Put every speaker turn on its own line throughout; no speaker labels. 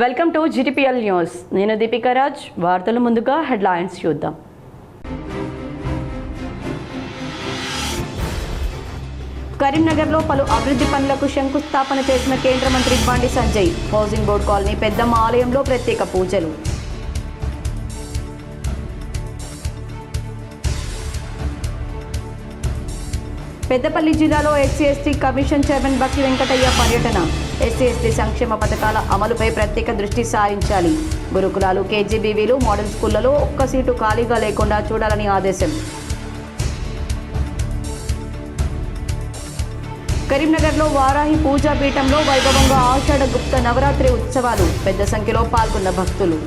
Welcome to GTPL news. నేను దీపికా రాజ్. వార్తలు ముందుగా హెడ్లైన్స్ చూద్దాం. కరీంనగర్లో పలు అభివృద్ధి పనులకు శంకుస్థాపన చేసిన కేంద్ర మంత్రి Bandi Sanjay. Housing board colony పెద్దమ్మ ఆలయంలో ప్రత్యేక పూజలు. పెద్దపల్లి జిల్లాలో SC ST commission chairman Bakki Venkataiah పర్యటన. ఎస్సీ ఎస్టీ సంక్షేమ పథకాల అమలుపై ప్రత్యేక దృష్టి సారించాలి. గురుకులాలు, కేజీబీవీలు, మోడల్ స్కూళ్లలో ఒక్క సీటు ఖాళీగా లేకుండా చూడాలని ఆదేశం. కరీంనగర్లో వారాహి పూజా పీఠంలో వైభవంగా ఆషాఢ గుప్త నవరాత్రి ఉత్సవాలు. పెద్ద సంఖ్యలో పాల్గొన్న భక్తులు.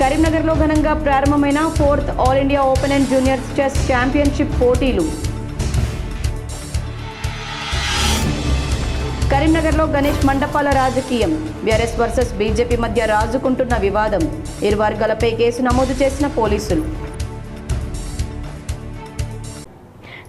కరీంనగర్లో ఘనంగా ప్రారంభమైన 4th all India open and junior chess championship పోటీలు. కరీంనగర్లో గణేష్ మండపాల రాజకీయం. బీఆర్ఎస్ వర్సెస్ బీజేపీ మధ్య రాజుకుంటున్న వివాదం. ఇరు వర్గాలపై కేసు నమోదు చేసిన పోలీసులు.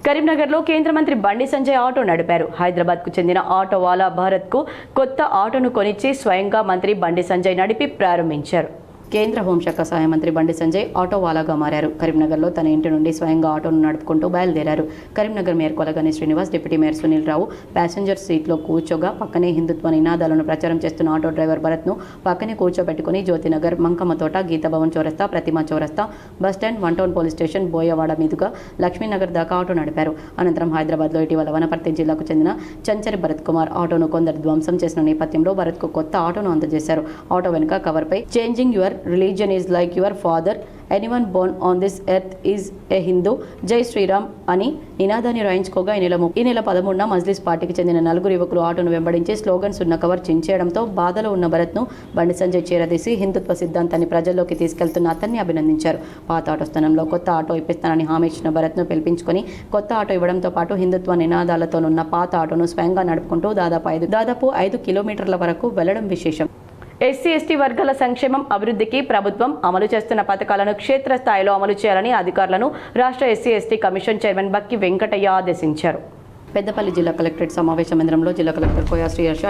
కరీంనగర్లో కేంద్ర మంత్రి బండి సంజయ్ ఆటో నడిపారు. హైదరాబాద్కు చెందిన ఆటోవాలా భారత్కు కొత్త ఆటోను కొనిచ్చి స్వయంగా మంత్రి బండి సంజయ్ నడిపి ప్రారంభించారు. కేంద్ర హోంశాఖ సహాయ మంత్రి బండి సంజయ్ ఆటోవాలాగా మారారు. కరీంనగర్లో తన ఇంటి నుండి స్వయంగా ఆటోను నడుపుకుంటూ బయలుదేరారు. Karimnagar mayor Kolagani Srinivas, deputy mayor Sunil Rao passenger సీట్లో కూర్చోగా పక్కనే హిందుత్వ నినాదాలను ప్రచారం చేస్తున్న ఆటో డ్రైవర్ భరత్ను పక్కనే కూర్చోబెట్టుకుని జ్యోతినగర్, మంకమ్మతోట, గీతాభవన్ చౌరస్తా, ప్రతిమా చౌరస్తా, bus stand, one town police station, Boyawada మీదుగా లక్ష్మీనగర్ దాకా ఆటో నడిపారు. అనంతరం హైదరాబాద్లో ఇటీవల వనపర్తి జిల్లాకు చెందిన చంచరి భరత్ కుమార్ ఆటోను కొందరు ధ్వంసం చేసిన నేపథ్యంలో భరత్కు కొత్త ఆటోను అందజేశారు. ఆటో వెనుక కవర్పై changing your religion is like your father, anyone Born on this earth is a Hindu, జై శ్రీరామ్ అని నినాదాన్ని రాయించుకోగా ఈ నెల 13న మజ్లిస్ పార్టీకి చెందిన నలుగురు యువకులు ఆటోను వెంబడించి స్లోగన్స్ ఉన్న కవర్ చించేయడంతో బాధలో ఉన్న భరత్ను బండి సంజయ్ చేరదీసి హిందుత్వ సిద్ధాంతాన్ని ప్రజల్లోకి తీసుకెళ్తున్న అతన్ని అభినందించారు. పాత ఆటో స్థానంలో కొత్త ఆటో ఇప్పిస్తానని హామీ ఇచ్చిన భరత్ను పిలిపించుకొని కొత్త ఆటో ఇవ్వడంతో పాటు హిందుత్వ నినాదాలతోనున్న పాత ఆటోను స్వయంగా నడుపుకుంటూ దాదాపు 5 కిలోమీటర్ల వరకు వెళ్లడం విశేషం. ఎస్సీ ఎస్టీ వర్గాల సంక్షేమం, అభివృద్ధికి ప్రభుత్వం అమలు చేస్తున్న పథకాలను క్షేత్రస్థాయిలో అమలు చేయాలని అధికారులను రాష్ట్ర SC ST commission chairman Bakki Venkataiah ఆదేశించారు. పెద్దపల్లి జిల్లా కలెక్టరేట్ సమావేశ మందిరంలో జిల్లా కలెక్టర్ కోయా శ్రీ హర్ష,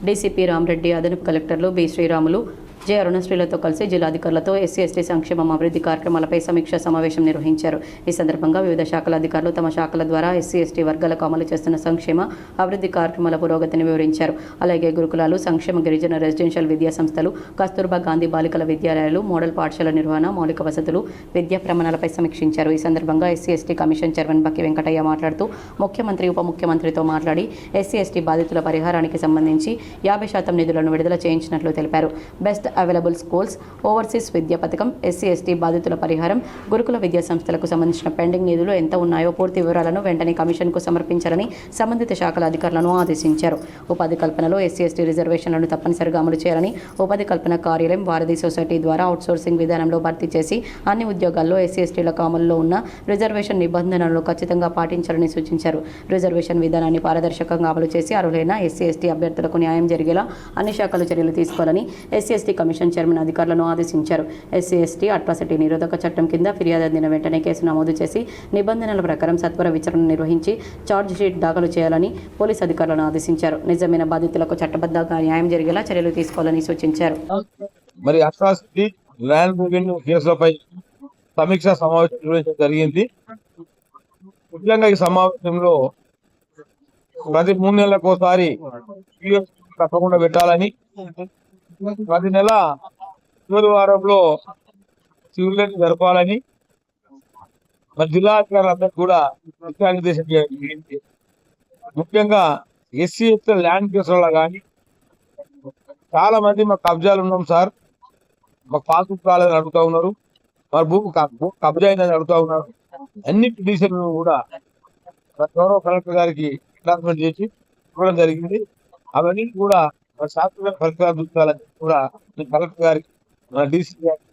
డీసీపీ రామరెడ్డి, అదనపు కలెక్టర్లు బి శ్రీరాములు, జె అరుణశ్రీలతో కలిసి జిల్లాధికారులతో ఎస్సీ ఎస్టీ సంక్షేమం, అభివృద్ధి కార్యక్రమాలపై సమీక్షా సమావేశం నిర్వహించారు. ఈ సందర్భంగా వివిధ శాఖల అధికారులు తమ శాఖల ద్వారా ఎస్సీ ఎస్టీ వర్గాలకు అమలు చేస్తున్న సంక్షేమ, అభివృద్ధి కార్యక్రమాల పురోగతిని వివరించారు. అలాగే గురుకులాలు, సంక్షేమ గిరిజన రెసిడెన్షియల్ విద్యా సంస్థలు, కస్తూర్బా గాంధీ బాలికల విద్యాలయాలు, మోడల్ పాఠశాల నిర్వహణ, మౌలిక వసతులు, విద్యా ప్రమాణాలపై సమీక్షించారు. ఈ సందర్భంగా SC ST commission chairman Bakki Venkataiah మాట్లాడుతూ ముఖ్యమంత్రి, ఉప ముఖ్యమంత్రితో మాట్లాడి ఎస్సీ ఎస్టీ బాధితుల పరిహారానికి సంబంధించి 50% నిధులను విడుదల చేయించినట్లు తెలిపారు. బెస్ట్ అవైలబుల్ స్కూల్స్, ఓవర్సీస్ విద్యా పథకం, ఎస్సీ ఎస్టీ బాధితుల పరిహారం, గురుకుల విద్యా సంస్థలకు సంబంధించిన పెండింగ్ నిధులు ఎంత ఉన్నాయో పూర్తి వివరాలను వెంటనే కమిషన్కు సమర్పించాలని సంబంధిత శాఖల అధికారులను ఆదేశించారు. ఉపాధి కల్పనలో ఎస్సీ ఎస్టీ రిజర్వేషన్లను తప్పనిసరిగా అమలు చేయాలని, ఉపాధి కల్పన కార్యాలయం, వారధి సొసైటీ ద్వారా అవుట్సోర్సింగ్ విధానంలో భర్తీ చేసి అన్ని ఉద్యోగాల్లో ఎస్సీ ఎస్టీలకు అమలులో ఉన్న రిజర్వేషన్ నిబంధనలను ఖచ్చితంగా పాటించాలని సూచించారు. రిజర్వేషన్ విధానాన్ని పారదర్శకంగా అమలు చేసి అర్హులైన ఎస్సీ ఎస్టీ అభ్యర్థులకు న్యాయం జరిగేలా అన్ని శాఖలు చర్యలు తీసుకోవాలని ఎస్సీ ఎస్టీ కమిషన్ చైర్మన్ అధికారులను ఆదేశించారు. ఎస్సీ ఎస్టీ అట్రాసిటీ నిరోధక చట్టం కింద ఫిర్యాదు అందిన వెంటనే కేసు నమోదు చేసి నిబంధనల ప్రకారం సత్వర విచారణ నిర్వహించి ఛార్జ్ షీట్ దాఖలు చేయాలని పోలీసు అధికారులను ఆదేశించారు. నిజమైన బాధితులకు చట్టబద్ధంగా న్యాయం జరిగేలా చర్యలు తీసుకోవాలని సూచించారు.
మరి అట్రాసిటీ, ల్యాండ్ రెవెన్యూ కేసులపై సమీక్షా సమావేశం నిర్వహించడం జరిగింది. ముఖ్యంగా ఈ సమావేశంలో ప్రతి 3 నెలలకు ఒకసారి తప్పకుండా పెట్టాలని, ప్రతి నెల చివరి వారంలో సివిల్ జరపాలని మన జిల్లా అధికారులందరూ కూడా దిశానిర్దేశం జరిగింది. ముఖ్యంగా ఎస్సీ ఎస్టీ ల్యాండ్ కేసులలో కానీ చాలా మంది మాకు కబ్జాలు ఉన్నాం సార్, మాకు పాస్బుక్ రాలేదని అడుగుతా ఉన్నారు, మరి భూమి కబ్జా అయిందని అడుగుతా ఉన్నారు. అన్ని పిటిషన్లు కూడా గౌరవ కలెక్టర్ గారికి ట్రాన్స్ఫర్ చేసి ఇవ్వడం జరిగింది. అవన్నీ కూడా శాస్త్రీయ పరిష్కారం చూసుకోవాలని కూడా కలెక్టర్ గారికి, మన డీసీ గారికి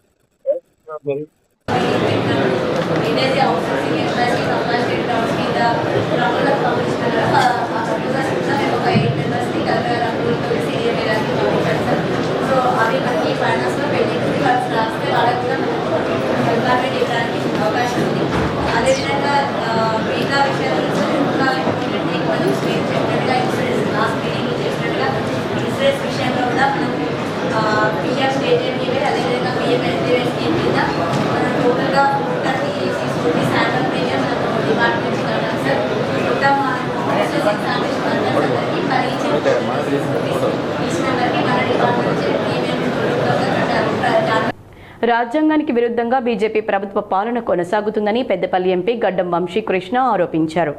అదేవిధంగా మిగతా విషయాల
రాజ్యాంగానికి విరుద్ధంగా బీజేపీ ప్రభుత్వ పాలన కొనసాగుతుందని పెద్దపల్లి ఎంపీ గడ్డం వంశీకృష్ణ ఆరోపించారు.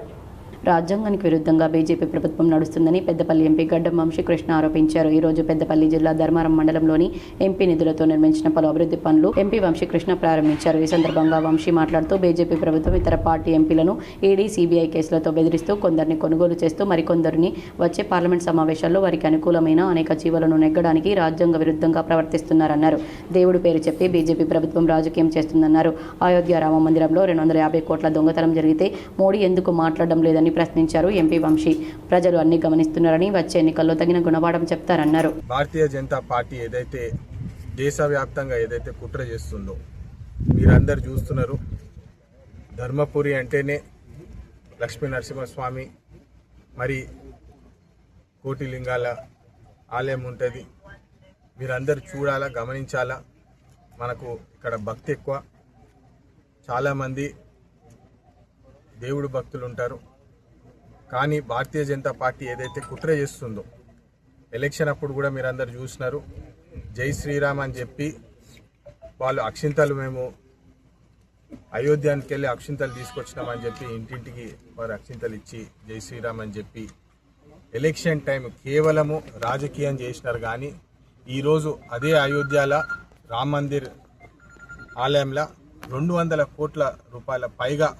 రాజ్యాంగానికి విరుద్ధంగా బీజేపీ ప్రభుత్వం నడుస్తుందని పెద్దపల్లి ఎంపీ గడ్డం వంశీకృష్ణ ఆరోపించారు. ఈ రోజు పెద్దపల్లి జిల్లా ధర్మారం మండలంలోని ఎంపీ నిధులతో నిర్మించిన పలు అభివృద్ధి పనులు ఎంపీ వంశీకృష్ణ ప్రారంభించారు. ఈ సందర్భంగా వంశీ మాట్లాడుతూ బీజేపీ ప్రభుత్వం ఇతర పార్టీ ఎంపీలను ఈడీ, సీబీఐ కేసులతో బెదిరిస్తూ కొందరిని కొనుగోలు చేస్తూ మరికొందరిని వచ్చే పార్లమెంట్ సమావేశాల్లో వారికి అనుకూలమైన అనేక జీవోలను నెగ్గడానికి రాజ్యాంగ విరుద్ధంగా ప్రవర్తిస్తున్నారన్నారు. దేవుడు పేరు చెప్పి బీజేపీ ప్రభుత్వం రాజకీయం చేస్తుందన్నారు. అయోధ్య రామ మందిరంలో 250 కోట్ల దొంగతనం జరిగితే మోడీ ఎందుకు మాట్లాడడం లేదని ప్రశ్నించారు ఎంపీ వంశీ. ప్రజలు అన్ని గమనిస్తున్నారని వచ్చే ఎన్నికల్లో తగిన గుణపాఠం చెప్తారన్నారు.
భారతీయ జనతా పార్టీ ఏదైతే దేశవ్యాప్తంగా ఏదైతే కుట్ర చేస్తుందో మీరందరూ చూస్తున్నారు. ధర్మపురి అంటేనే లక్ష్మీ నరసింహస్వామి మరి కోటిలింగాల ఆలయం ఉంటుంది. మీరందరూ చూడాలా, గమనించాలా. మనకు ఇక్కడ భక్తి ఎక్కువ, చాలామంది దేవుడు భక్తులు ఉంటారు. కానీ భారతీయ జనతా పార్టీ ఏదైతే కుట్ర చేస్తుందో ఎలక్షన్ అప్పుడు కూడా మీరందరూ చూసినారు. జై శ్రీరామ్ అని చెప్పి వాళ్ళు అక్షింతలు, మేము అయోధ్యానికి వెళ్ళి అక్షింతలు తీసుకొచ్చినామని చెప్పి ఇంటింటికి వారు అక్షింతలు ఇచ్చి జై శ్రీరామ్ అని చెప్పి ఎలక్షన్ టైం కేవలము రాజకీయం చేసినారు. కానీ ఈరోజు అదే అయోధ్యలో రామ్ మందిర్ ఆలయంలో 200 కోట్ల రూపాయల పైగా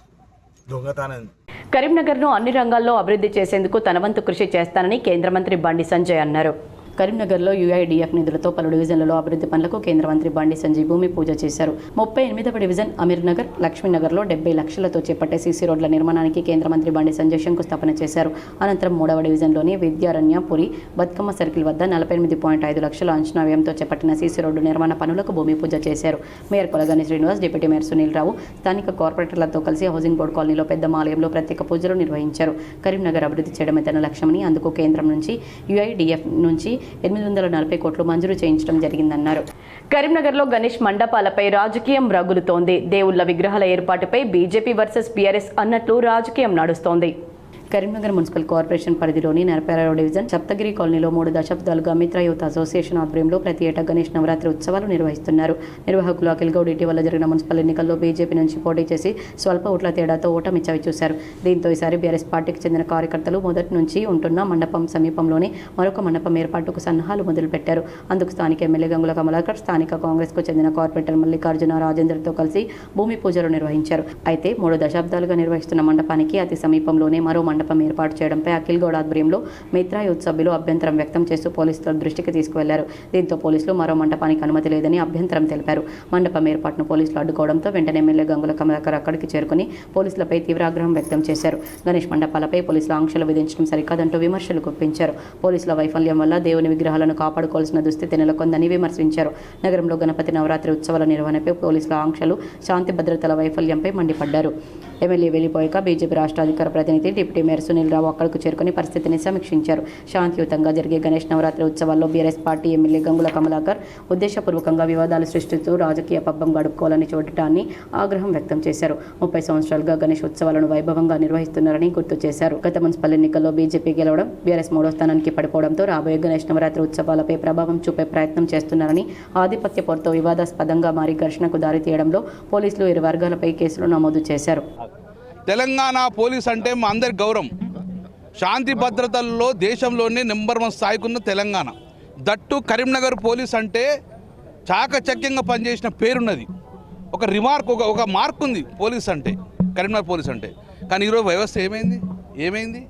దొంగతనం.
కరీంనగర్ను అన్ని రంగాల్లో అభివృద్ధి చేసేందుకు తన వంతు కృషి చేస్తానని కేంద్ర మంత్రి బండి సంజయ్ అన్నారు. కరీంనగర్లో యూఐడిఎఫ్ నిధులతో పలు డివిజన్లలో అభివృద్ధి పనులకు కేంద్ర మంత్రి బండి సంజయ్ భూమి పూజ చేశారు. 38వ డివిజన్ అమీర్నగర్, లక్ష్మీనగర్లో 70 లక్షలతో చేపట్టే సీసీ రోడ్ల నిర్మాణానికి కేంద్ర మంత్రి బండి సంజయ్ శంకుస్థాపన చేశారు. అనంతరం 3వ డివిజన్లోని విద్యారణ్యపురి బతుకమ్మ సర్కిల్ వద్ద 48.5 లక్షల అంచనా వ్యయంతో చేపట్టిన సీసీ రోడ్డు నిర్మాణ పనులకు భూమి పూజ చేశారు. Mayor Kolagani Srinivas, deputy mayor Sunil Rao స్థానిక కార్పొరేటర్లతో కలిసి హౌసింగ్ బోర్డు కాలనీలో పెద్ద ఆలయంలో ప్రత్యేక పూజలు నిర్వహించారు. కరీంనగర్ అభివృద్ధి చేయడమే తన లక్ష్యమని, అందుకు కేంద్రం నుంచి యూఐడిఎఫ్ నుంచి 840 కోట్లు మంజూరు చేయించడం జరిగిందన్నారు. కరీంనగర్లో గణేష్ మండపాలపై రాజకీయం రగులుతోంది. దేవుళ్ల విగ్రహాల ఏర్పాటుపై బీజేపీ వర్సెస్ బీఆర్ఎస్ అన్నట్లు రాజకీయం నడుస్తోంది. కరీంనగర్ మున్సిపల్ కార్పొరేషన్ పరిధిలోని 46వ డివిజన్ సప్తగిరి కాలనీలో 3 దశాబ్దాలుగా మిత్ర యూత్ అసోసియేషన్ ఆధ్వర్యంలో ప్రతి ఏటా గణేష్ నవరాత్రి ఉత్సవాలు నిర్వహిస్తున్నారు. నిర్వాహకులు అఖిల్ గౌడ్ ఇటీవల జరిగిన మున్సిపల్ ఎన్నికల్లో బీజేపీ నుంచి పోటీ చేసి స్వల్ప ఓట్ల తేడాతో ఓటమి చవిచూశారు. దీంతో ఈసారి బీఆర్ఎస్ పార్టీకి చెందిన కార్యకర్తలు మొదటి నుంచి ఉంటున్న మండపం సమీపంలోనే మరొక మండపం ఏర్పాటుకు సన్నాహాలు మొదలుపెట్టారు. అందుకు స్థానిక ఎమ్మెల్యే గంగుల కమలాకర్, స్థానిక కాంగ్రెస్కు చెందిన కార్పొరేటర్ మల్లికార్జున రాజేందర్తో కలిసి భూమి పూజలు నిర్వహించారు. అయితే 3 దశాబ్దాలుగా నిర్వహిస్తున్న మండపానికి అతి సమీపంలోనే మరో మండపం ఏర్పాటు చేయడంపై అఖిల్ గౌడ్ ఆధ్వర్యంలో మిత్రా యూత్ సభ్యులు అభ్యంతరం వ్యక్తం చేస్తూ పోలీసుల దృష్టికి తీసుకువెళ్లారు. దీంతో పోలీసులు మరో మండపానికి అనుమతి లేదని అభ్యంతరం తెలిపారు. మండపం ఏర్పాటును పోలీసులు అడ్డుకోవడంతో వెంటనే ఎమ్మెల్యే గంగుల కమలాకర్ అక్కడికి చేరుకుని పోలీసులపై తీవ్ర ఆగ్రహం వ్యక్తం చేశారు. గణేష్ మండపాలపై పోలీసులు ఆంక్షలు విధించడం సరికాదంటూ విమర్శలు గుప్పించారు. పోలీసుల వైఫల్యం వల్ల దేవుని విగ్రహాలను కాపాడుకోవాల్సిన దుస్థితి నెలకొందని విమర్శించారు. నగరంలో గణపతి నవరాత్రి ఉత్సవాల నిర్వహణపై పోలీసుల ఆంక్షలు, శాంతి భద్రతల వైఫల్యంపై మండిపడ్డారు. ఎమ్మెల్యే వెళ్లిపోయాక బీజేపీ రాష్ట్ర అధికార ప్రతినిధి డిప్యూటీ మేయర్ సునీల్ రావు అక్కడకు చేరుకుని పరిస్థితిని సమీక్షించారు. శాంతియుతంగా జరిగే గణేష్ నవరాత్రి ఉత్సవాల్లో BRS party MLA Gangula Kamalakar ఉద్దేశపూర్వకంగా వివాదాలు సృష్టిస్తూ రాజకీయ పబ్బం గడుపుకోవాలని చూడటాన్ని ఆగ్రహం వ్యక్తం చేశారు. 30 సంవత్సరాలుగా గణేష్ ఉత్సవాలను వైభవంగా నిర్వహిస్తున్నారని గుర్తు చేశారు. గత మున్సిపల్ ఎన్నికల్లో బీజేపీ గెలవడం, బీఆర్ఎస్ 3వ స్థానానికి పడిపోవడంతో రాబోయే గణేష్ నవరాత్రి ఉత్సవాలపై ప్రభావం చూపే ప్రయత్నం చేస్తున్నారని, ఆధిపత్య పోరుతో వివాదాస్పదంగా మారి ఘర్షణకు దారితీయడంలో పోలీసులు ఇరు వర్గాలపై కేసులు నమోదు చేశారు.
తెలంగాణ పోలీస్ అంటే మా అందరి గౌరవం. శాంతి భద్రతల్లో దేశంలోనే నెంబర్ 1 స్థాయికున్న తెలంగాణ. దట్టు కరీంనగర్ పోలీస్ అంటే చాకచక్యంగా పనిచేసిన పేరున్నది. ఒక రిమార్క్, ఒక మార్క్ ఉంది పోలీస్ అంటే, కరీంనగర్ పోలీస్ అంటే. కానీ ఈరోజు వ్యవస్థ ఏమైంది?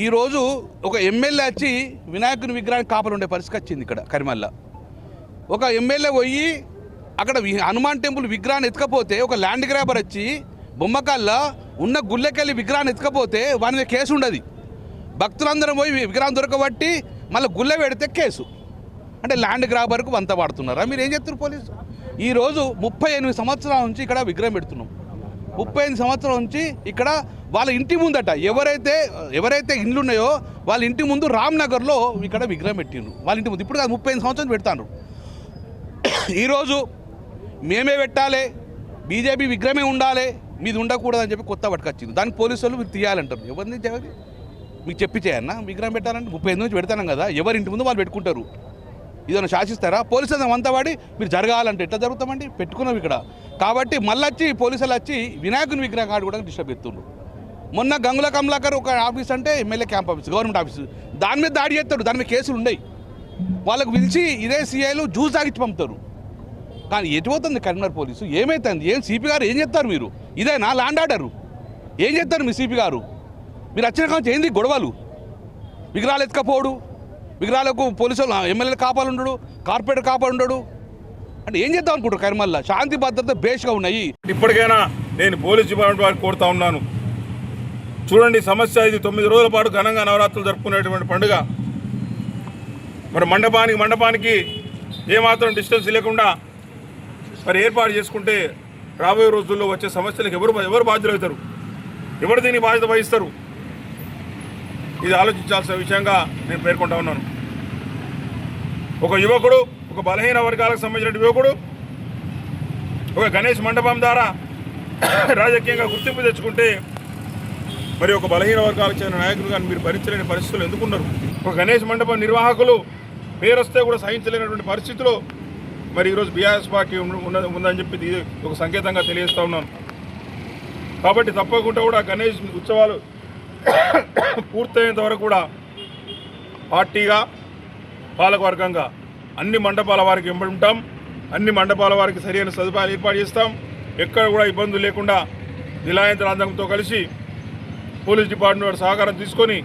ఈరోజు ఒక ఎమ్మెల్యే వచ్చి వినాయకుని విగ్రహానికి కాపలు ఉండే పరిస్థితి వచ్చింది ఇక్కడ కరీంనగర్లో. ఒక ఎమ్మెల్యే పోయి అక్కడ హనుమాన్ టెంపుల్ విగ్రహాన్ని ఎత్తుకపోతే ఒక ల్యాండ్ గ్రాబర్ వచ్చి బొమ్మకాల్లో ఉన్న గుళ్ళకెళ్ళి విగ్రహాన్ని ఎత్తుకపోతే వాని మీద కేసు ఉండదు. భక్తులందరం పోయి విగ్రహం దొరకబట్టి మళ్ళీ గుళ్ళ పెడితే కేసు. అంటే ల్యాండ్ గ్రాబర్కు వంత వాడుతున్నారా? మీరు ఏం చెప్తున్నారు పోలీసు? ఈరోజు 38 సంవత్సరాల నుంచి ఇక్కడ విగ్రహం పెడుతున్నాం. 38 సంవత్సరాల నుంచి ఇక్కడ వాళ్ళ ఇంటి ముందట ఎవరైతే ఇండ్లు ఉన్నాయో వాళ్ళ ఇంటి ముందు రామ్నగర్లో ఇక్కడ విగ్రహం పెట్టిండ్రు. వాళ్ళ ఇంటి ముందు ఇప్పుడు కాదు 35 సంవత్సరాలు పెడతాను. ఈరోజు మేమే పెట్టాలి, బీజేపీ విగ్రహమే ఉండాలి, మీది ఉండకూడదని చెప్పి కొత్త పట్టుకొచ్చింది. దానికి పోలీసు వాళ్ళు మీరు తీయాలంటారు. ఎవరిని మీకు చెప్పి చేయన్నా విగ్రహం పెట్టాలంటే 35 నుంచి పెడతాను కదా, ఎవరి ఇంటి ముందు వాళ్ళు పెట్టుకుంటారు. ఇదేమైనా శాసిస్తారా? పోలీసులు అంతా వాడి మీరు జరగాలంటే ఎట్లా జరుగుతామండి? పెట్టుకున్నాం ఇక్కడ కాబట్టి మళ్ళీ వచ్చి పోలీసులు వచ్చి వినాయకుని విగ్రహం కాడు కూడా డిస్టర్బ్ చేస్తుండ్రు. మొన్న గంగుల కమలాకర్ ఒక ఆఫీస్ అంటే MLA camp office, government office, దాని మీద దాడి చేస్తాడు, దాని మీద కేసులు ఉన్నాయి. వాళ్ళకు పిలిచి ఇదే సిఐలు జ్యూస్ తాగిచ్చి పంపుతారు. కానీ ఎటుపోతుంది కరీంనగర్ పోలీసు? ఏమవుతుంది? ఏం సిపి గారు ఏం చెప్తారు? మీరు ఇదేనా ల్యాండ్ ఆర్డరు? ఏం చెప్తారు మీ సిపి గారు? మీరు వచ్చిన కావచ్చు ఏంది గొడవలు? విగ్రహాలు ఎత్తుకపోడు, విగ్రహాలకు పోలీసులు ఎమ్మెల్యేలు కాపాడుండడు, కార్పొరేటర్ కాపాడుండడు అంటే ఏం చేద్దాం అనుకుంటారు? కరీంనగర్లో శాంతి భద్రత బేస్గా ఉన్నాయి.
ఇప్పటికైనా నేను పోలీస్ డిపార్ట్మెంట్ వారికి కోరుతా ఉన్నాను, చూడండి సమస్య ఇది 9 రోజుల పాటు ఘనంగా నవరాత్రులు జరుపుకునేటువంటి పండుగ. మరి మండపానికి ఏమాత్రం డిస్టెన్స్ లేకుండా మరి ఏర్పాటు చేసుకుంటే రాబోయే రోజుల్లో వచ్చే సమస్యలకు ఎవరు బాధ్యులవుతారు? ఎవరు దీన్ని బాధ్యత వహిస్తారు? ఇది ఆలోచించాల్సిన విషయంగా నేను పేర్కొంటా ఉన్నాను. ఒక యువకుడు, ఒక బలహీన వర్గాలకు సంబంధించిన యువకుడు ఒక గణేష్ మండపం ద్వారా రాజకీయంగా గుర్తింపు తెచ్చుకుంటే మరి ఒక బలహీన వర్గాలకు చెందిన నాయకులు కానీ మీరు భరించలేని పరిస్థితులు ఎందుకున్నారు? ఒక గణేష్ మండపం నిర్వాహకులు పేరు వస్తే కూడా సహించలేనటువంటి పరిస్థితిలో మరి ఈరోజు బీఆర్ఎస్ పార్టీ ఉందని చెప్పి ఇది ఒక సంకేతంగా తెలియజేస్తూ ఉన్నాను. కాబట్టి తప్పకుండా కూడా గణేష్ ఉత్సవాలు పూర్తయ్యేంత వరకు కూడా పార్టీగా పాలకవర్గంగా అన్ని మండపాల వారికి వెంబడి ఉంటాం. అన్ని మండపాల వారికి సరైన సదుపాయాలు ఏర్పాటు చేస్తాం. ఎక్కడ కూడా ఇబ్బందులు లేకుండా జిల్లాయంత్రాంగంతో కలిసి పోలీస్ డిపార్ట్మెంట్ వారి సహకారం తీసుకొని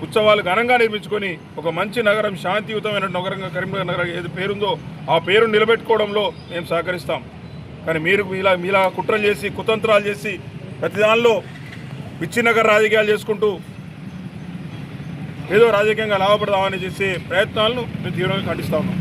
ఉత్సవాలు ఘనంగా నిర్మించుకొని ఒక మంచి నగరం, శాంతియుతమైన నగరంగా కరీంనగర్ నగరం ఏది పేరుందో ఆ పేరును నిలబెట్టుకోవడంలో మేము సహకరిస్తాం. కానీ మీరు మీలా కుట్రలు చేసి కుతంత్రాలు చేసి ప్రతి దానిలో విచ్చినగర్ రాజకీయాలు చేసుకుంటూ ఏదో రాజకీయంగా లాభపడదామని చేసే ప్రయత్నాలను మేము తీవ్రంగా ఖండిస్తా ఉన్నాం.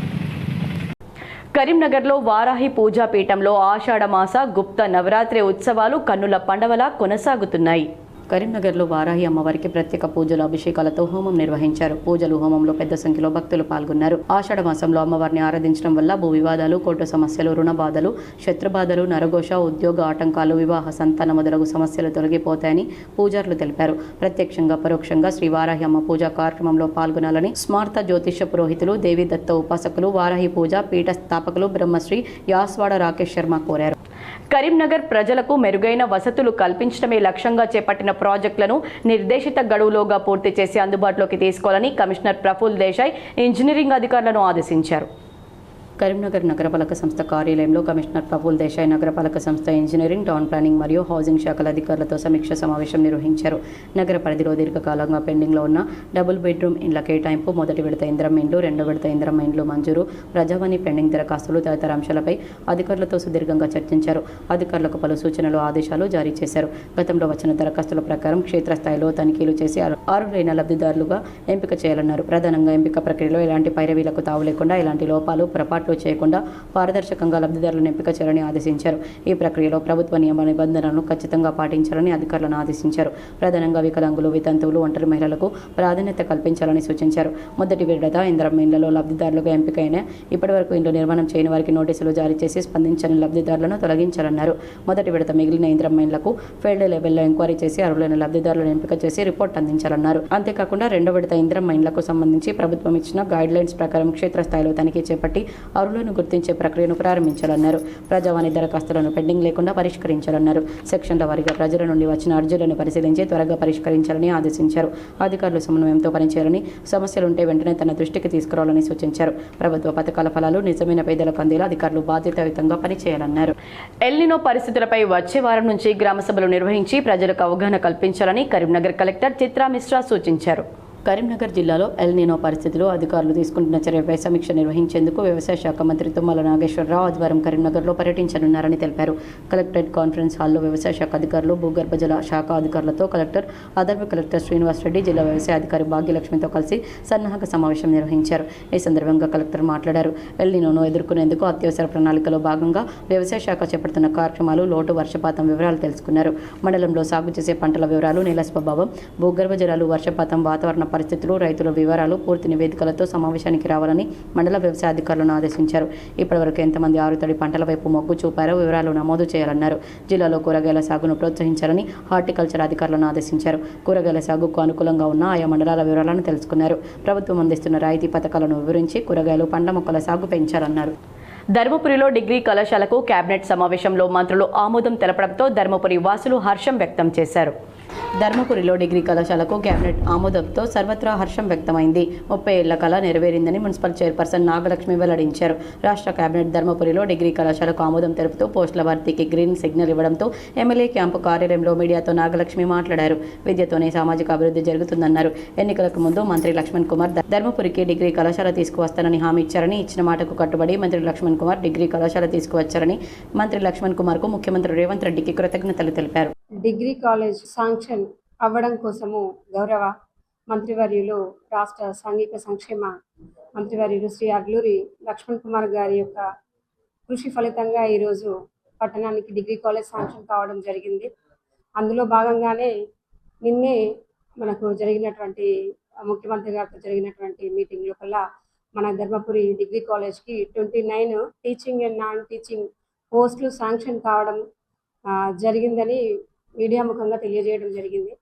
కరీంనగర్లో వారాహి పూజా పీఠంలో ఆషాఢ మాస గుప్త నవరాత్రి ఉత్సవాలు కన్నుల పండవలా కొనసాగుతున్నాయి. కరీంనగర్లో వారాహి అమ్మవారికి ప్రత్యేక పూజలు, అభిషేకాలతో హోమం నిర్వహించారు. పూజలు, హోమంలో పెద్ద సంఖ్యలో భక్తులు పాల్గొన్నారు. ఆషాఢ మాసంలో అమ్మవారిని ఆరాధించడం వల్ల భూ వివాదాలు, కోర్టు సమస్యలు, రుణ బాధలు, శత్రుబాధలు, నరఘోష, ఉద్యోగ ఆటంకాలు, వివాహ, సంతాన మొదలగు సమస్యలు తొలగిపోతాయని పూజారులు తెలిపారు. ప్రత్యక్షంగా పరోక్షంగా శ్రీ వారాహి అమ్మ పూజా కార్యక్రమంలో పాల్గొనాలని స్మార్త జ్యోతిష పురోహితులు, దేవీదత్త ఉపాసకులు, వారాహి పూజ పీఠ స్థాపకులు బ్రహ్మశ్రీ యాస్వాడ రాకేష్ శర్మ కోరారు. కరీంనగర్ ప్రజలకు మెరుగైన వసతులు కల్పించడమే లక్ష్యంగా చేపట్టిన ప్రాజెక్టులను నిర్దేశిత గడువులోగా పూర్తి చేసి అందుబాటులోకి తీసుకోవాలని కమిషనర్ ప్రఫుల్ దేశాయ్ ఇంజనీరింగ్ అధికారులను ఆదేశించారు. కరీంనగర్ నగరపాలక సంస్థ కార్యాలయంలో కమిషనర్ ప్రఫుల్ దేశాయ్ నగరపాలక సంస్థ ఇంజనీరింగ్, టౌన్ ప్లానింగ్ మరియు హౌసింగ్ శాఖల అధికారులతో సమీక్ష సమావేశం నిర్వహించారు. నగర పరిధిలో దీర్ఘకాలంగా పెండింగ్లో ఉన్న డబుల్ బెడ్రూమ్ ఇండ్ల కేటాయింపు, మొదటి విడత ఇంద్రం ఇండ్లు, రెండో విడత ఇంద్రం ఇండ్లు మంజూరు, ప్రజావాణి పెండింగ్ దరఖాస్తులు తదితర అంశాలపై అధికారులతో సుదీర్ఘంగా చర్చించారు. అధికారులకు పలు సూచనలు, ఆదేశాలు జారీ చేశారు. గతంలో వచ్చిన దరఖాస్తుల ప్రకారం క్షేత్రస్థాయిలో తనిఖీలు చేసి అర్హులైన లబ్ధిదారులుగా ఎంపిక చేయాలన్నారు. ప్రధానంగా ఎంపిక ప్రక్రియలో ఎలాంటి పైరవీలకు తావు లేకుండా, ఎలాంటి లోపాలు, పొరపాట్లు చేయకుండా పారదర్శకంగా లబ్ధిదారులను ఎంపిక చేయాలని ఆదేశించారు. ఈ ప్రక్రియలో ప్రభుత్వ నియమ నిబంధనలను ఖచ్చితంగా పాటించాలని అధికారులను ఆదేశించారు. ప్రధానంగా వికలాంగులు, వితంతువులు, ఒంటరి మహిళలకు ప్రాధాన్యత కల్పించాలని సూచించారు. మొదటి విడత ఇంద్రం ఇళ్లలో లబ్ధిదారులుగా ఎంపికైన ఇప్పటివరకు ఇండ్లు నిర్మాణం చేయని వారికి నోటీసులు జారీ చేసి స్పందించని లబ్ధిదారులను తొలగించాలన్నారు. మొదటి విడత మిగిలిన ఇంద్రం ఇళ్లకు ఫీల్డ్ లెవెల్లో ఎంక్వైరీ చేసి అర్హులైన లబ్ధిదారులను ఎంపిక చేసి రిపోర్ట్ అందించాలన్నారు. అంతేకాకుండా రెండో విడత ఇంద్రం ఇళ్లకు సంబంధించి ప్రభుత్వం ఇచ్చిన గైడ్ లైన్స్ ప్రకారం క్షేత్రస్థాయిలో తనిఖీ చేపట్టి అర్హులను గుర్తించే ప్రక్రియను ప్రారంభించాలన్నారు. ప్రజావాణి దరఖాస్తులను పెండింగ్ లేకుండా పరిష్కరించాలన్నారు. సెక్షన్ల వారీగా ప్రజల నుండి వచ్చిన అర్జీలను పరిశీలించి త్వరగా పరిష్కరించాలని ఆదేశించారు. అధికారులు సమన్వయంతో పనిచేయాలని, సమస్యలుంటే వెంటనే తన దృష్టికి తీసుకురావాలని సూచించారు. ప్రభుత్వ పథకాల ఫలాలు నిజమైన పేదలకు అందేలా అధికారులు బాధ్యతాయుతంగా పనిచేయాలన్నారు. ఎల్నినో పరిస్థితులపై వచ్చే వారం నుంచి గ్రామ సభలు నిర్వహించి ప్రజలకు అవగాహన కల్పించాలని కరీంనగర్ కలెక్టర్ చిత్రా మిశ్రా సూచించారు. కరీంనగర్ జిల్లాలో ఎల్నినో పరిస్థితులు, అధికారులు తీసుకుంటున్న చర్యలపై సమీక్ష నిర్వహించేందుకు వ్యవసాయ శాఖ మంత్రి తుమ్మల నాగేశ్వరరావు ఆదివారం కరీంనగర్లో పర్యటించనున్నారని తెలిపారు. కలెక్టరేట్ కాన్ఫరెన్స్ హాల్లో వ్యవసాయ శాఖ అధికారులు, భూగర్భ జల శాఖ అధికారులతో కలెక్టర్, అదనపు కలెక్టర్ శ్రీనివాస్ రెడ్డి, జిల్లా వ్యవసాయ అధికారి భాగ్యలక్ష్మితో కలిసి సన్నాహక సమావేశం నిర్వహించారు. ఈ సందర్భంగా కలెక్టర్ మాట్లాడారు. ఎల్నినోను ఎదుర్కొనేందుకు అత్యవసర ప్రణాళికలో భాగంగా వ్యవసాయ శాఖ చేపడుతున్న కార్యక్రమాలు, లోటు, వర్షపాతం వివరాలు తెలుసుకున్నారు. మండలంలో సాగు చేసే పంటల వివరాలు, నేల స్వభావం, భూగర్భ జలాలు, వర్షపాతం, వాతావరణ పరిస్థితులు, రైతుల వివరాలు, పూర్తి నివేదికలతో సమావేశానికి రావాలని మండల వ్యవసాయ అధికారులను ఆదేశించారు. ఇప్పటివరకు ఎంతమంది ఆరుతడి పంటల వైపు మొగ్గు చూపారో వివరాలు నమోదు చేయాలన్నారు. జిల్లాలో కూరగాయల సాగును ప్రోత్సహించాలని హార్టికల్చర్ అధికారులను ఆదేశించారు. కూరగాయల సాగుకు అనుకూలంగా ఉన్న ఆయా మండలాల వివరాలను తెలుసుకున్నారు. ప్రభుత్వం అందిస్తున్న రాయితీ పథకాలను వివరించి కూరగాయలు, పండ్ల మొక్కల సాగు పెంచాలన్నారు. ధర్మపురిలో డిగ్రీ కళాశాలకు కేబినెట్ సమావేశంలో మంత్రులు ఆమోదం తెలపడంతో ధర్మపురి వాసులు హర్షం వ్యక్తం చేశారు. ధర్మపురిలో డిగ్రీ కళాశాలకు కేబినెట్ ఆమోదంతో సర్వత్రా హర్షం వ్యక్తమైంది. 30 ఏళ్ల కళ నెరవేరిందని మున్సిపల్ చైర్పర్సన్ నాగలక్ష్మి వెల్లడించారు. రాష్ట్ర కేబినెట్ ధర్మపురిలో డిగ్రీ కళాశాలకు ఆమోదం తెలుపుతూ పోస్టుల భర్తీకి గ్రీన్ సిగ్నల్ ఇవ్వడంతో ఎమ్మెల్యే క్యాంపు కార్యాలయంలో మీడియాతో నాగలక్ష్మి మాట్లాడారు. విద్యతోనే సామాజిక అభివృద్ధి జరుగుతుందన్నారు. ఎన్నికలకు ముందు మంత్రి లక్ష్మణ్ కుమార్ ధర్మపురికి డిగ్రీ కళాశాల తీసుకువస్తానని హామీ ఇచ్చారని, ఇచ్చిన మాటకు కట్టుబడి మంత్రి లక్ష్మణ్ కుమార్ డిగ్రీ కళాశాల తీసుకువచ్చారని మంత్రి లక్ష్మణ్ కుమార్ కు ముఖ్యమంత్రి రేవంత్ రెడ్డికి కృతజ్ఞతలు తెలిపారు.
డిగ్రీ కాలేజ్ శాంక్షన్ అవ్వడం కోసము గౌరవ మంత్రివర్యులు, రాష్ట్ర సాంఘిక సంక్షేమ మంత్రివర్యులు శ్రీ అడ్లూరి లక్ష్మణ్ కుమార్ గారి యొక్క కృషి ఫలితంగా ఈరోజు పట్టణానికి డిగ్రీ కాలేజ్ శాంక్షన్ కావడం జరిగింది. అందులో భాగంగానే నిన్నే మనకు జరిగినటువంటి ముఖ్యమంత్రి గారితో జరిగినటువంటి మీటింగ్ లోపల మన ధర్మపురి డిగ్రీ కాలేజ్కి 29 టీచింగ్ అండ్ నాన్ టీచింగ్ పోస్టులు శాంక్షన్ కావడం జరిగిందని మీడియా ముఖంగా తెలియజేయడం జరిగింది.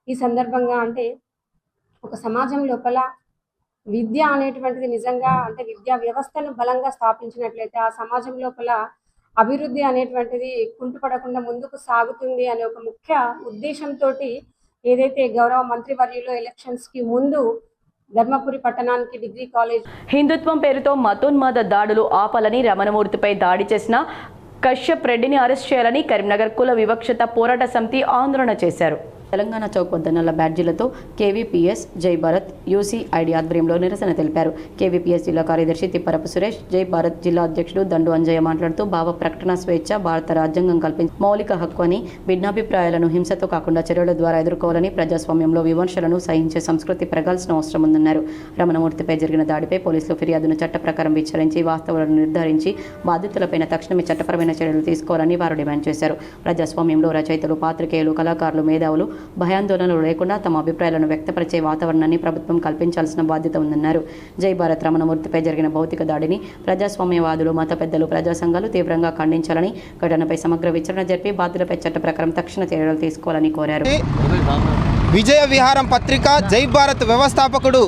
ఈ సందర్భంగా అంటే ఒక సమాజం లోపల విద్య అనేటువంటిది నిజంగా అంటే విద్యా వ్యవస్థను బలంగా స్థాపించినట్లయితే ఆ సమాజం లోపల అభివృద్ధి అనేటువంటిది కుంటుపడకుండా ముందుకు సాగుతుంది అనే ఒక ముఖ్య ఉద్దేశంతో ఏదైతే గౌరవ మంత్రివర్యులు ఎలక్షన్స్కి ముందు ధర్మపురి పట్టణానికి డిగ్రీ కాలేజ్
హిందుత్వం పేరుతో మతోన్మాద దాడులు ఆపాలని, రమణమూర్తిపై దాడి చేసిన కశ్యప్ రెడ్డిని అరెస్ట్ చేయాలని కరీంనగర్ కుల వివక్షత పోరాట సమితి ఆందోళన చేశారు. తెలంగాణ చౌక్ వద్ద నల్ల బ్యాడ్జీలతో కేవీపీఎస్, జై భారత్, యూసీఐడి ఆధ్వర్యంలో నిరసన తెలిపారు. కేవీపీఎస్ జిల్లా కార్యదర్శి తిప్పరపు సురేష్, జై భారత్ జిల్లా అధ్యక్షుడు దండు అంజయ్య మాట్లాడుతూ భావ ప్రకటన స్వేచ్ఛ భారత రాజ్యాంగం కల్పించే మౌలిక హక్కు అని, భిన్నాభిప్రాయాలను హింసతో కాకుండా చర్యల ద్వారా ఎదుర్కోవాలని, ప్రజాస్వామ్యంలో విమర్శలను సహించే సంస్కృతి పెరగాల్సిన అవసరం ఉందన్నారు. రమణమూర్తిపై జరిగిన దాడిపై పోలీసులు ఫిర్యాదును చట్ట ప్రకారం విచారించి వాస్తవాలను నిర్ధారించి బాధితులపైన తక్షణమే చట్టపరమైన చర్యలు తీసుకోవాలని వారు డిమాండ్ చేశారు. ప్రజాస్వామ్యంలో రచయితలు, పాత్రికేయులు, కళాకారులు, మేధావులు భయాందోళనలు లేకుండా తమ అభిప్రాయాలను వ్యక్తపరిచే వాతావరణాన్ని ప్రభుత్వం కల్పించాల్సిన బాధ్యత ఉందన్నారు. జై భారత్ రమణమూర్తిపై జరిగిన భౌతిక దాడిని ప్రజాస్వామ్యవాదులు, మత పెద్దలు, ప్రజా సంఘాలు తీవ్రంగా ఖండించాలని, ఘటనపై సమగ్ర విచారణ జరిపి బాధ్యులపై చట్ట ప్రకారం తక్షణ చర్యలు తీసుకోవాలని కోరారు.
విజయ విహారం పత్రిక జై భారత్ వ్యవస్థాపకుడు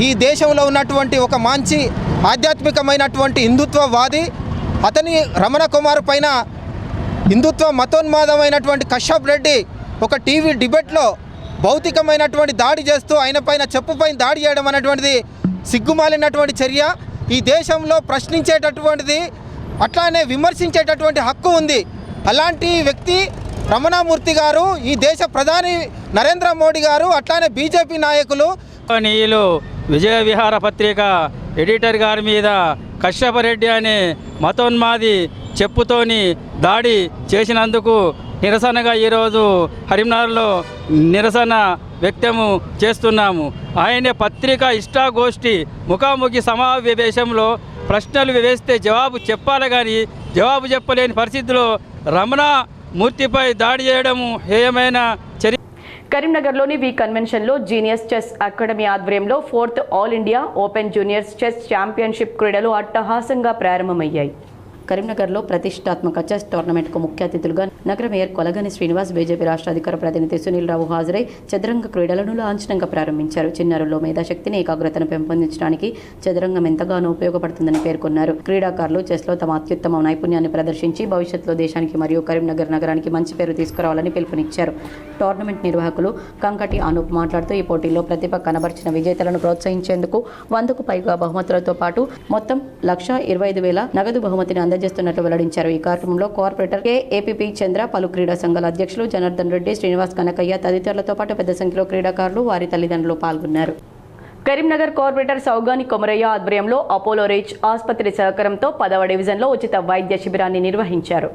ఈ దేశంలో ఉన్నటువంటి ఒక మంచి ఆధ్యాత్మికమైనటువంటి హిందుత్వవాది, అతని రమణ కుమార్ పైన హిందుత్వ మతోన్మాదమైనటువంటి కశ్యప్ రెడ్డి ఒక టీవీ డిబేట్లో భౌతికమైనటువంటి దాడి చేస్తూ ఆయన పైన చెప్పుపైన దాడి చేయడం అనేటువంటిది సిగ్గుమాలినటువంటి చర్య. ఈ దేశంలో ప్రశ్నించేటటువంటిది అట్లానే విమర్శించేటటువంటి హక్కు ఉంది. అలాంటి వ్యక్తి రమణమూర్తి గారు, ఈ దేశ ప్రధాని నరేంద్ర మోడీ గారు, అట్లానే బీజేపీ నాయకులు
నీళ్ళు విజయ విహార పత్రిక ఎడిటర్ గారి మీద కశ్యప రెడ్డి అనే మతోన్మాది చెప్పుతోని దాడి చేసినందుకు నిరసనగా ఈరోజు కరీంనగర్లో నిరసన వ్యక్తము చేస్తున్నాము. ఆయనే పత్రిక ఇష్టాగోష్ఠి ముఖాముఖి సమావేశంలో ప్రశ్నలు వేస్తే జవాబు చెప్పాలి కానీ జవాబు చెప్పలేని పరిస్థితిలో రమణమూర్తిపై దాడి చేయడము హేయమైన చర్య.
కరీంనగర్లోని వి కన్వెన్షన్లో జీనియస్ చెస్ అకాడమీ ఆధ్వర్యంలో 4th all India open juniors chess championship క్రీడలు అట్టహాసంగా ప్రారంభమయ్యాయి. కరీంనగర్లో ప్రతిష్టాత్మక చెస్ టోర్నమెంట్కు ముఖ్య అతిథులుగా నగర మేయర్ కొలగని శ్రీనివాస్, బీజేపీ రాష్ట్ర అధికార ప్రతినిధి సునీల్ రావు హాజరై చదరంగ క్రీడలను లాంఛనంగా ప్రారంభించారు. చిన్నారుల్లో మేధాశక్తిని, ఏకాగ్రతను పెంపొందించడానికి చదరంగం ఎంతగానో ఉపయోగపడుతుందని పేర్కొన్నారు. క్రీడాకారులు చెస్లో తమ అత్యుత్తమ నైపుణ్యాన్ని ప్రదర్శించి భవిష్యత్తులో దేశానికి మరియు కరీంనగర్ నగరానికి మంచి పేరు తీసుకురావాలని పిలుపునిచ్చారు. టోర్నమెంట్ నిర్వాహకులు కంకటి అనూప్ మాట్లాడుతూ ఈ పోటీల్లో ప్రతిభ కనబర్చిన విజేతలను ప్రోత్సహించేందుకు 100కు పైగా బహుమతులతో పాటు మొత్తం 1,25,000 నగదు బహుమతిని అందజేస్తున్నట్లు వెల్లడించారు. ఈ కార్యక్రమంలో కార్పొరేటర్ ఏపీపీ చంద్ర, పలు క్రీడా సంఘాల అధ్యక్షులు జనార్దన్ రెడ్డి, శ్రీనివాస్, కనకయ్య తదితరులతో పాటు పెద్ద సంఖ్యలో క్రీడాకారులు, వారి తల్లిదండ్రులు పాల్గొన్నారు. కరీంనగర్ కార్పొరేటర్ సౌగాని కొమరయ్య ఆధ్వర్యంలో అపోలో రీచ్ ఆసుపత్రి సహకారంతో 10వ డివిజన్లో ఉచిత వైద్య శిబిరాన్ని నిర్వహించారు.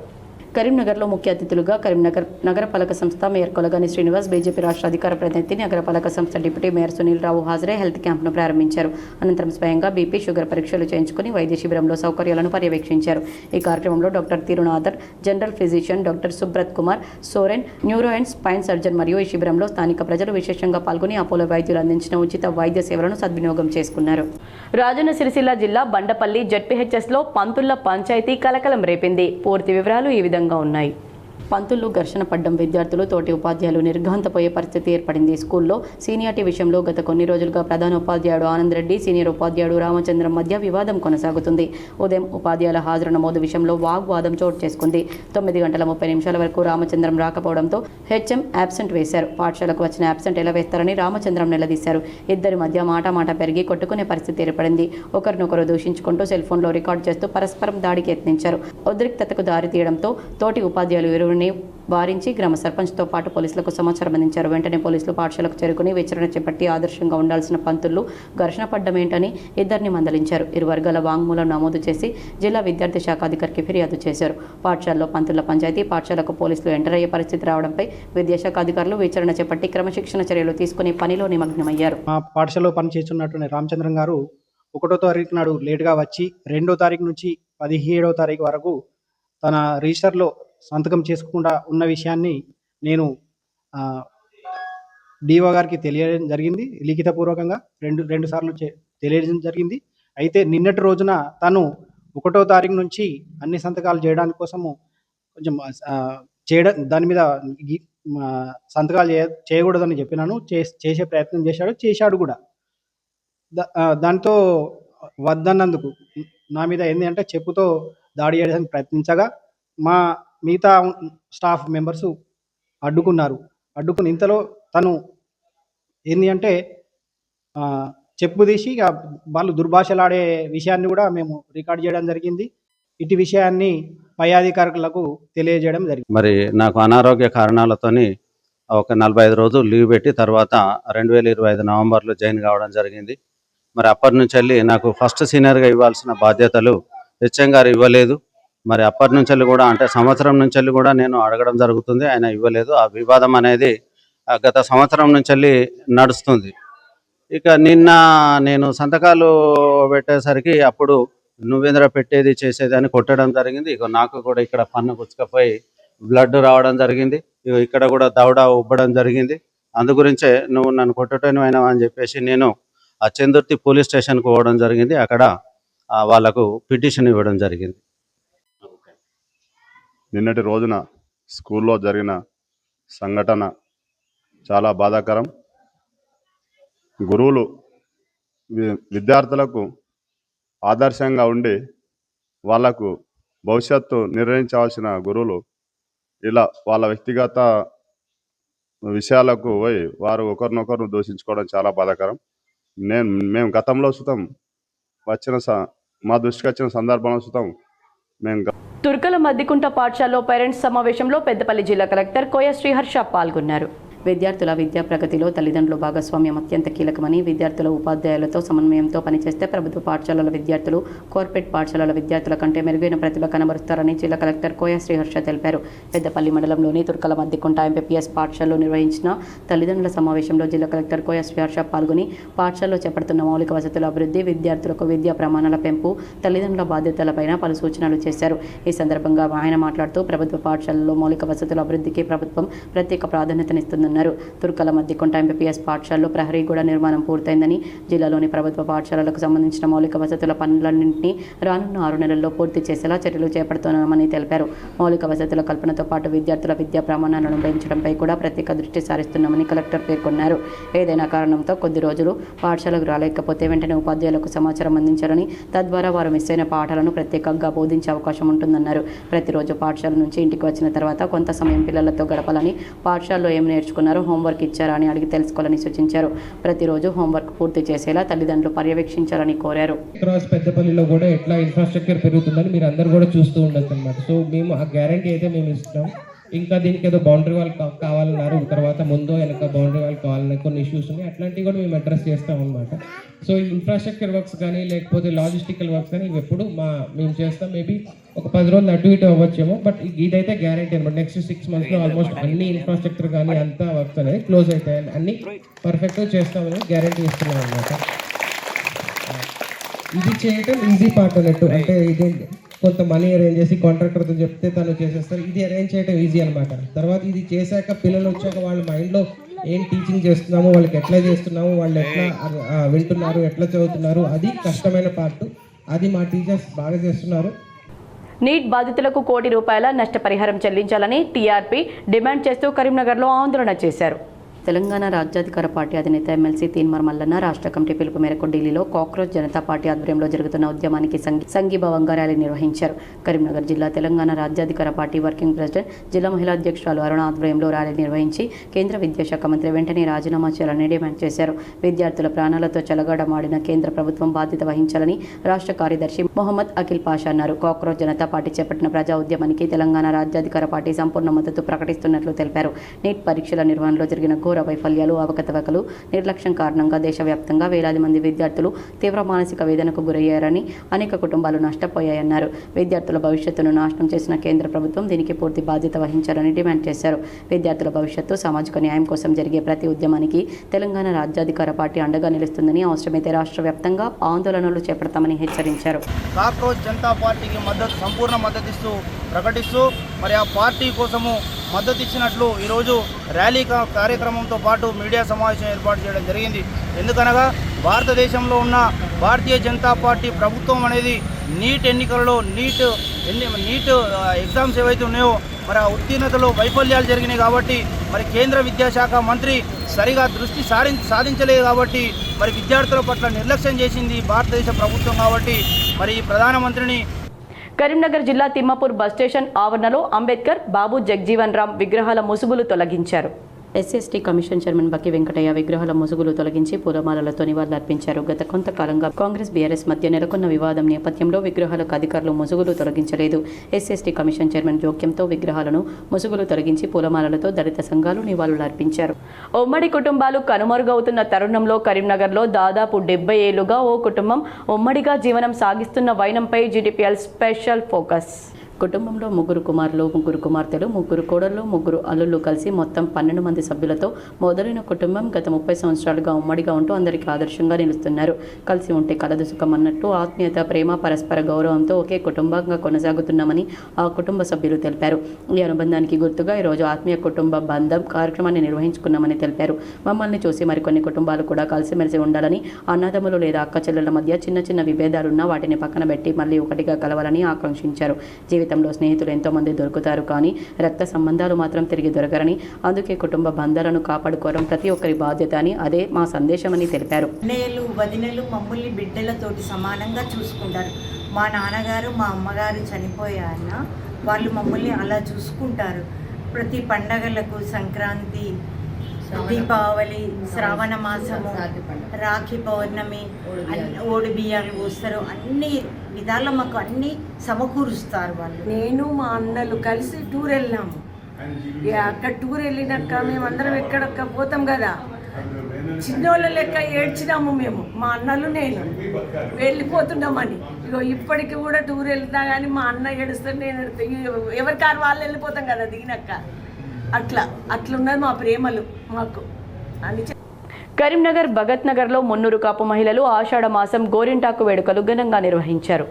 కరీంనగర్లో ముఖ్య అతిథులుగా కరీంనగర్ నగరపాలక సంస్థ మేయర్ కొలగాని శ్రీనివాస్, బీజేపీ రాష్ట్ర అధికార ప్రతినిధి, నగరపాలక సంస్థ డిప్యూటీ మేయర్ సునీల్ రావు హాజరై హెల్త్ క్యాంప్ను ప్రారంభించారు. అనంతరం స్వయంగా బీపీ, షుగర్ పరీక్షలు చేయించుకుని వైద్య శిబిరంలో సౌకర్యాలను పర్యవేక్షించారు. ఈ కార్యక్రమంలో doctor Tirunathar, general physician doctor Subrat Kumar, Soren, neuro and spine surgeon మరియు ఈ శిబిరంలో స్థానిక ప్రజలు విశేషంగా పాల్గొని అపోలో వైద్యులు అందించిన ఉచిత వైద్య సేవలను సద్వినియోగం చేసుకున్నారు. రాజన్న సిరిసిల్ల జిల్లా బండపల్లి జెడ్పీహెచ్ఎస్లో పంతుళ్ల పంచాయతీ కలకలం రేపింది. పూర్తి వివరాలు ఈ విధంగా ఉన్నాయి. పంతులు ఘర్షణ పడ్డం, విద్యార్థులు తోటి ఉపాధ్యాయులు నిర్ఘాంతపోయే పరిస్థితి ఏర్పడింది. స్కూల్లో సీనియారిటీ విషయంలో గత కొన్ని రోజులుగా ప్రధాన ఉపాధ్యాయుడు ఆనంద్ రెడ్డి, సీనియర్ ఉపాధ్యాయుడు రామచంద్రం మధ్య వివాదం కొనసాగుతుంది. ఉదయం ఉపాధ్యాయుల హాజరు నమోదు విషయంలో వాగ్వాదం చోటు చేసుకుంది. 9:30 వరకు రామచంద్రం రాకపోవడంతో హెచ్ఎం యాబ్సెంట్ వేశారు. పాఠశాలకు వచ్చిన యాబ్సెంట్ ఎలా వేస్తారని రామచంద్రం నిలదీశారు. ఇద్దరి మధ్య మాట పెరిగి కొట్టుకునే పరిస్థితి ఏర్పడింది. ఒకరినొకరు దూషించుకుంటూ సెల్ ఫోన్లో రికార్డు చేస్తూ పరస్పరం దాడికి యత్నించారు. ఉద్రిక్తతకు దారి తీయడంతో తోటి ఉపాధ్యాయులు ఇరువురిని వారించి గ్రామ సర్పంచ్తో పాటు పోలీసులకు సమాచారం అందించారు. వెంటనే పోలీసులు పాఠశాలకు చేరుకుని విచారణ చేపట్టి ఆదర్శంగా ఉండాల్సిన పంతులు ఘర్షణ పడ్డమేంటని ఇద్దరిని మందలించారు. ఇరు వర్గాల వాంగ్మూలం నమోదు చేసి జిల్లా విద్యార్థి శాఖ అధికారికి ఫిర్యాదు చేశారు. పాఠశాలలో పంతుల పంచాయతీ, పాఠశాలకు పోలీసులు ఎంటర్ అయ్యే పరిస్థితి రావడంపై విద్యాశాఖ అధికారులు విచారణ చేపట్టి క్రమశిక్షణ చర్యలు తీసుకుని పనిలో నిమగ్నమయ్యారు.
మా పాఠశాలలో పనిచేస్తున్నటువంటి రామచంద్రం గారు 1వ తారీఖు నాడు లేటుగా వచ్చి 2వ తారీఖు నుంచి 17వ తారీఖు వరకు తన రిజిస్టర్లో సంతకం చేసుకుండా ఉన్న విషయాన్ని నేను డిఓ గారికి తెలియజేయడం జరిగింది. లిఖితపూర్వకంగా రెండు సార్లు తెలియజేయడం జరిగింది. అయితే నిన్నటి రోజున తను 1వ తారీఖు నుంచి అన్ని సంతకాలు చేయడానికి కోసము కొంచెం దాని మీద సంతకాలు చేయకూడదని చెప్పినాను. చేసే ప్రయత్నం చేశాడు కూడా. దాంతో వద్దన్నందుకు నా మీద ఏంటి అంటే చెప్పుతో దాడి చేయడానికి ప్రయత్నించగా మా మిగతా స్టాఫ్ మెంబర్స్ అడ్డుకుని ఇంతలో తను ఏంది అంటే చెప్పు తీసి వాళ్ళు దుర్భాషలాడే విషయాన్ని కూడా మేము రికార్డ్ చేయడం జరిగింది. ఇటు విషయాన్ని పై అధికారులకు తెలియజేయడం జరిగింది.
మరి నాకు అనారోగ్య కారణాలతోని ఒక 45 రోజులు లీవ్ పెట్టి తర్వాత 2025 నవంబర్లో జాయిన్ కావడం జరిగింది. మరి అప్పటి నుంచి వెళ్ళి నాకు ఫస్ట్ సీనియర్గా ఇవ్వాల్సిన బాధ్యతలు హెచ్ఎం గారు ఇవ్వలేదు. మరి అప్పటి నుంచి వెళ్ళి కూడా అంటే సంవత్సరం నుంచి వెళ్ళి కూడా నేను అడగడం జరుగుతుంది, ఆయన ఇవ్వలేదు. ఆ వివాదం అనేది గత సంవత్సరం నుంచి వెళ్ళి నడుస్తుంది. ఇక నిన్న నేను సంతకాలు పెట్టేసరికి అప్పుడు నువ్వేంద్ర పెట్టేది చేసేది అని కొట్టడం జరిగింది. ఇక నాకు కూడా ఇక్కడ పన్ను పుచ్చుకపోయి బ్లడ్ రావడం జరిగింది. ఇక్కడ కూడా దవడ ఉబ్బడం జరిగింది. అందు గురించే నువ్వు నన్ను కొట్టటమైనా అని చెప్పేసి నేను ఆ చందుర్తి పోలీస్ స్టేషన్కి పోవడం జరిగింది. అక్కడ వాళ్ళకు పిటిషన్ ఇవ్వడం జరిగింది.
నిన్నటి రోజున స్కూల్లో జరిగిన సంఘటన చాలా బాధాకరం. గురువులు విద్యార్థులకు ఆదర్శంగా ఉండి వాళ్లకు భవిష్యత్తు నిర్ణయించవలసిన గురువులు ఇలా వాళ్ళ వ్యక్తిగత విషయాలకు పోయి వారు ఒకరినొకరు దూషించుకోవడం చాలా బాధాకరం. మేము గతంలో సుతం మా దృష్టికి వచ్చిన సందర్భంలో సుతం మేము
తుర్కల మద్దికుంట పాఠశాలలో పేరెంట్స్ సమావేశంలో పెద్దపల్లి జిల్లా కలెక్టర్ కోయ శ్రీహర్ష పాల్గొన్నారు. విద్యార్థుల విద్యా ప్రగతిలో తల్లిదండ్రుల భాగస్వామ్యం అత్యంత కీలకమని, విద్యార్థుల ఉపాధ్యాయులతో సమన్వయంతో పనిచేస్తే ప్రభుత్వ పాఠశాలల విద్యార్థులు కార్పొరేట్ పాఠశాలల విద్యార్థుల కంటే మెరుగైన ప్రతిభ కనబరుస్తారని జిల్లా కలెక్టర్ కోయ శ్రీహర్ష తెలిపారు. పెద్దపల్లి మండలంలోని తుర్కల మద్దికుంట ఎంపీపీఎస్ పాఠశాలలో నిర్వహించిన తల్లిదండ్రుల సమావేశంలో జిల్లా కలెక్టర్ కోయ శ్రీహర్ష పాల్గొని పాఠశాలలో చేపడుతున్న మౌలిక వసతుల అభివృద్ధి, విద్యార్థులకు విద్యా ప్రమాణాల పెంపు, తల్లిదండ్రుల బాధ్యతలపైన పలు సూచనలు చేశారు. ఈ సందర్భంగా ఆయన మాట్లాడుతూ ప్రభుత్వ పాఠశాలలో మౌలిక వసతుల అభివృద్ధికి ప్రభుత్వం ప్రత్యేక ప్రాధాన్యతనిస్తుందన్నారు. తుర్కల మద్దికుంట ఎంపీపీఎస్ పాఠశాలలో ప్రహరీ గోడ నిర్మాణం పూర్తయిందని, జిల్లాలోని ప్రభుత్వ పాఠశాలలకు సంబంధించిన మౌలిక వసతుల పనులన్నింటినీ రానున్న 6 నెలల్లో పూర్తి చేసేలా చర్యలు చేపడుతున్నామని తెలిపారు. మౌలిక వసతుల కల్పనతో పాటు విద్యార్థుల విద్యా ప్రమాణాలను పెంచడంపై కూడా ప్రత్యేక దృష్టి సారిస్తున్నామని కలెక్టర్ పేర్కొన్నారు. ఏదైనా కారణంతో కొద్ది రోజులు పాఠశాలకు రాలేకపోతే వెంటనే ఉపాధ్యాయులకు సమాచారం అందించాలని, తద్వారా వారు మిస్ అయిన పాఠాలను ప్రత్యేకంగా బోధించే అవకాశం ఉంటుందన్నారు. ప్రతిరోజు పాఠశాల నుంచి ఇంటికి వచ్చిన తర్వాత కొంత సమయం పిల్లలతో గడపాలని, పాఠశాలలో ఏం నేర్చుకున్నారో, హోంవర్క్ ఇచ్చారా అని అడిగి తెలుసుకోవాలని సూచించారు. ప్రతిరోజు హోంవర్క్ పూర్తి చేసేలా తల్లిదండ్రులు పర్యవేక్షించాలని కోరారు.
పెద్దపల్లిలో కూడా ఎట్లా ఇన్ఫ్రాస్ట్రక్చర్ పెరుగుతుందని మీరు అందరూ కూడా చూస్తూ ఉండొచ్చు అన్నమాట. సో మేము ఆ గ్యారంటీ అయితే మేము ఇస్తాం. ఇంకా దీనికి ఏదో బౌండరీ వాల్ కావాలన్నారు, తర్వాత ముందో వెనక బౌండరీ వాల్ కావాలన్న కొన్ని ఇష్యూస్ ఉన్నాయి. అట్లాంటివి కూడా మేము అడ్రస్ చేస్తాం అనమాట. సో ఈ ఇన్ఫ్రాస్ట్రక్చర్ వర్క్స్ కానీ లేకపోతే లాజిస్టికల్ వర్క్స్ కానీ ఇవి ఎప్పుడు మేము చేస్తాం. మేబీ ఒక 10 రోజులు అటు ఇటు అవ్వచ్చేమో, బట్ ఇదైతే గ్యారంటీ అనమాట. నెక్స్ట్ 6 monthsలో ఆల్మోస్ట్ అన్ని ఇన్ఫ్రాస్ట్రక్చర్ కానీ అంతా వర్క్స్ అనేది క్లోజ్ అవుతాయి, అన్ని పర్ఫెక్ట్గా చేస్తామని గ్యారంటీ ఇస్తున్నాం అనమాట. ఇది చేయటం ఈజీ పార్ట్ అన్నట్టు, అంటే ఇది కొంత మనీ అరేంజ్ చేసి కాంట్రాక్టర్తో చెప్తే తను చేసేస్తారు. ఇది అరేంజ్ చేయడం ఈజీ అనమాట. తర్వాత ఇది చేశాక పిల్లలు వచ్చాక వాళ్ళ మైండ్లో ఏం టీచింగ్ చేస్తున్నాము, వాళ్ళకి ఎట్లా చేస్తున్నాము, వాళ్ళు ఎట్లా వింటున్నారు, ఎట్లా చదువుతున్నారు, అది కష్టమైన పార్ట్. అది మా టీచర్స్ బాగా చేస్తున్నారు.
నీట్ బాధితులకు ₹1 కోటి నష్టపరిహారం చెల్లించాలని టీఆర్పీ డిమాండ్ చేస్తూ కరీంనగర్లో ఆందోళన చేశారు. తెలంగాణ రాజ్యాధికార పార్టీ అధినేత ఎమ్మెల్సీ తీన్మార్ మల్లన్న రాష్ట్ర కమిటీ పిలుపు మేరకు ఢిల్లీలో కాక్రోచ్ జనతా పార్టీ ఆధ్వర్యంలో జరుగుతున్న ఉద్యమానికి సంఘీభావంగా ర్యాలీ నిర్వహించారు. కరీంనగర్ జిల్లా తెలంగాణ రాజ్యాధికార పార్టీ వర్కింగ్ ప్రెసిడెంట్, జిల్లా మహిళా అధ్యక్షురాలు అరుణ ఆధ్వర్యంలో ర్యాలీ నిర్వహించి కేంద్ర విద్యాశాఖ మంత్రి వెంటనే రాజీనామా చేయాలని డిమాండ్ చేశారు. విద్యార్థుల ప్రాణాలతో చెలగాటమాడిన కేంద్ర ప్రభుత్వం బాధ్యత వహించాలని రాష్ట్ర కార్యదర్శి మొహమ్మద్ అఖిల్ పాషా అన్నారు. కాక్రోచ్ జనతా పార్టీ చేపట్టిన ప్రజా ఉద్యమానికి తెలంగాణ రాజ్యాధికార పార్టీ సంపూర్ణ మద్దతు ప్రకటిస్తున్నట్లు తెలిపారు. నీట్ పరీక్షల నిర్వహణలో జరిగిన ఘోర వైఫల్యాలు, అవకతవకలు, నిర్లక్ష్యం కారణంగా దేశవ్యాప్తంగా వేలాది మంది విద్యార్థులు తీవ్ర మానసిక వేదనకు గురయ్యారని, అనేక కుటుంబాలు నష్టపోయాయన్నారు. విద్యార్థుల భవిష్యత్తును నాశనం చేసిన కేంద్ర ప్రభుత్వం దీనికి పూర్తి బాధ్యత వహించాలని డిమాండ్ చేశారు. విద్యార్థుల భవిష్యత్తు, సామాజిక న్యాయం కోసం జరిగే ప్రతి ఉద్యమానికి తెలంగాణ రాజ్యాధికార పార్టీ అండగా నిలుస్తుందని, అవసరమైతే రాష్ట్ర వ్యాప్తంగా ఆందోళనలు చేపడతామని హెచ్చరించారు.
కాక్రోచ్ జనతా పార్టీకి సంపూర్ణ మద్దతు ప్రకటిస్తూ మరి ఆ పార్టీ కోసము మద్దతు ఇచ్చినట్లు ఈరోజు ర్యాలీ కార్యక్రమంతో పాటు మీడియా సమావేశం ఏర్పాటు చేయడం జరిగింది. ఎందుకనగా భారతదేశంలో ఉన్న భారతీయ జనతా పార్టీ ప్రభుత్వం అనేది నీట్ ఎన్నికలలో నీట్ ఎగ్జామ్స్ ఏవైతే ఉన్నాయో మరి ఆ ఉత్తీర్ణతలో వైఫల్యాలు జరిగినాయి కాబట్టి మరి కేంద్ర విద్యాశాఖ మంత్రి సరిగా దృష్టి సాధించలేదు కాబట్టి మరి విద్యార్థుల పట్ల నిర్లక్ష్యం చేసింది భారతదేశ ప్రభుత్వం కాబట్టి మరి ఈ ప్రధానమంత్రిని.
కరీంనగర్ జిల్లా తిమ్మాపూర్ బస్ స్టేషన్ ఆవరణలో అంబేద్కర్, బాబు జగ్జీవన్ రామ్ విగ్రహాల ముసుగులు తొలగించారు. SST commission chairman Bakki Venkataiah విగ్రహాల ముసుగులు తొలగించి పూలమాలలతో నివాళులర్పించారు. గత కొంతకాలంగా కాంగ్రెస్ బీఆర్ఎస్ మధ్య నెలకొన్న వివాదం నేపథ్యంలో విగ్రహాలకు అధికారులు ముసుగులు తొలగించలేదు. ఎస్ఎస్టీ కమిషన్ చైర్మన్ జోక్యంతో విగ్రహాలను ముసుగులు తొలగించి పూలమాలలతో దళిత సంఘాలు నివాళులర్పించారు. ఉమ్మడి కుటుంబాలు కనుమరుగవుతున్న తరుణంలో కరీంనగర్లో దాదాపు 70 ఏళ్లుగా ఓ కుటుంబం ఉమ్మడిగా జీవనం సాగిస్తున్న వైనంపై జీటీపీఎల్ స్పెషల్ ఫోకస్. కుటుంబంలో 3 కుమారులు, 3 కుమార్తెలు, 3 కోడళ్లు, 3 అల్లుళ్ళు కలిసి మొత్తం 12 మంది సభ్యులతో మొదలైన కుటుంబం గత 30 సంవత్సరాలుగా ఉమ్మడిగా ఉంటూ అందరికీ ఆదర్శంగా నిలుస్తున్నారు. కలిసి ఉంటే కలదు సుఖం అన్నట్టు ఆత్మీయత, ప్రేమ, పరస్పర గౌరవంతో ఒకే కుటుంబంగా కొనసాగుతున్నామని ఆ కుటుంబ సభ్యులు తెలిపారు. ఈ అనుబంధానికి గుర్తుగా ఈరోజు ఆత్మీయ కుటుంబ బంధం కార్యక్రమాన్ని నిర్వహించుకున్నామని తెలిపారు. మమ్మల్ని చూసి మరికొన్ని కుటుంబాలు కూడా కలిసిమెలిసి ఉండాలని, అన్నదమ్ములు లేదా అక్క చెల్లెల మధ్య చిన్న చిన్న విభేదాలున్నా వాటిని పక్కన పెట్టి మళ్ళీ ఒకటిగా కలవాలని ఆకాంక్షించారు. జీవితంలో స్నేహితులు ఎంతో మంది దొరుకుతారు, కానీ రక్త సంబంధాలు మాత్రం తిరిగి దొరకరని, అందుకే కుటుంబ బంధాలను కాపాడుకోవడం ప్రతి ఒక్కరి బాధ్యత అని, అదే మా సందేశమని తెలిపారు.
అన్నయ్యలు, వదినలు మమ్మల్ని బిడ్డలతోటి సమానంగా చూసుకుంటారు. మా నాన్నగారు, మా అమ్మగారు చనిపోయారన్న వాళ్ళు మమ్మల్ని అలా చూసుకుంటారు. ప్రతి పండగలకు, సంక్రాంతి, దీపావళి, శ్రావణ మాసము, రాఖీ పౌర్ణమి, ఓడి బియ్యాలు పోస్తారు, అన్ని విధాల మాకు అన్ని సమకూరుస్తారు వాళ్ళు. నేను మా అన్నలు కలిసి టూర్ వెళ్ళినాము. అక్కడ టూర్ వెళ్ళినాక మేమందరం ఎక్కడక్క పోతాం కదా, చిన్నోళ్ళ లెక్క ఏడ్చినాము మేము, మా అన్నలు నేను వెళ్ళిపోతున్నామని. ఇగో ఇప్పటికి కూడా టూర్ వెళ్తా కానీ మా అన్న ఏడుస్తే నేను ఎవరి కారు వాళ్ళు వెళ్ళిపోతాం కదా దిగినాక. అట్లున్నది మా ప్రేమలు మాకు అని.
కరీంనగర్ భగత్ నగర్లో మున్నూరు కాపు మహిళలు ఆషాఢ మాసం గోరింటాకు వేడుకలు ఘనంగా నిర్వహించారు.